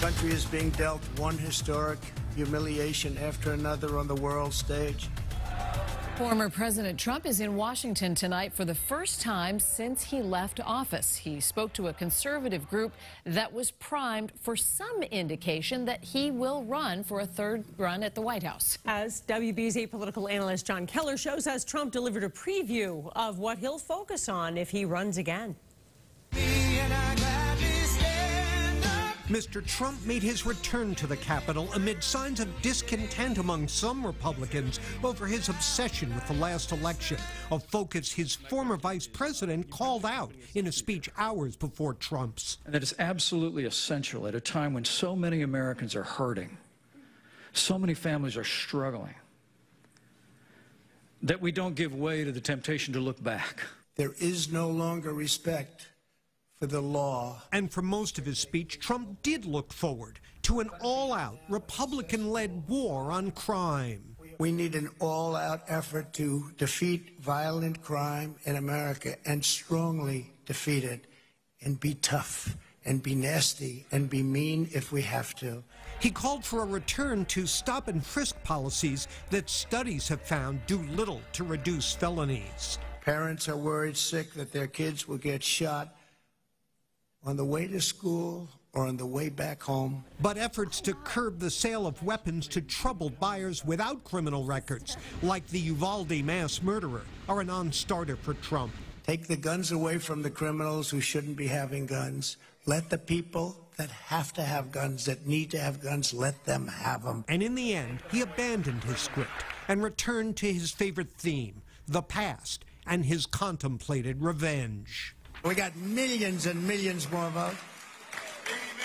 country is being dealt one historic humiliation after another on the world stage. Former President Trump is in Washington tonight for the first time since he left office. He spoke to a conservative group that was primed for some indication that he will run for a third run at the White House. As WBZ political analyst John Keller shows us, Trump delivered a preview of what he'll focus on if he runs again. Mr. Trump made his return to the Capitol amid signs of discontent among some Republicans over his obsession with the last election, a focus his former vice president called out in a speech hours before Trump's. And that is absolutely essential at a time when so many Americans are hurting, so many families are struggling, that we don't give way to the temptation to look back. There is no longer respect for the law. And for most of his speech, Trump did look forward to an all-out Republican-led war on crime. We need an all-out effort to defeat violent crime in America and strongly defeat it, and be tough and be nasty and be mean if we have to. He called for a return to stop and frisk policies that studies have found do little to reduce felonies. Parents are worried sick that their kids will get shot on the way to school or on the way back home. But efforts to curb the sale of weapons to troubled buyers without criminal records, like the Uvalde mass murderer, are a non-starter for Trump. Take the guns away from the criminals who shouldn't be having guns. Let the people that have to have guns, that need to have guns, let them have them. And in the end, he abandoned his script and returned to his favorite theme, the past, and his contemplated revenge. We got millions and millions more votes.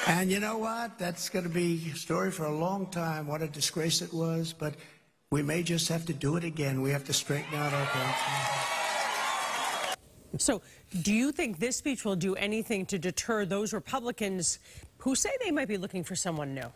And you know what? That's going to be a story for a long time. What a disgrace it was. But we may just have to do it again. We have to straighten out our country. So do you think this speech will do anything to deter those Republicans who say they might be looking for someone new?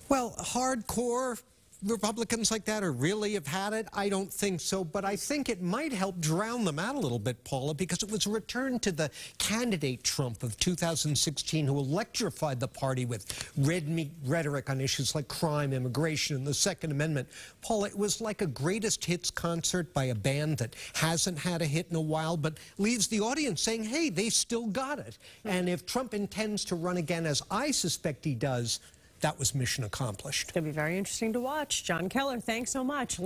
Well, hardcore Republicans like that, or really have had it? I don't think so, but I think it might help drown them out a little bit, Paula, because it was a return to the candidate Trump of 2016 who electrified the party with red meat rhetoric on issues like crime, immigration, and the Second Amendment. Paula, it was like a greatest hits concert by a band that hasn't had a hit in a while, but leaves the audience saying, hey, they still got it. And if Trump intends to run again, as I suspect he does, that was mission accomplished. It's going to be very interesting to watch. John Keller, thanks so much.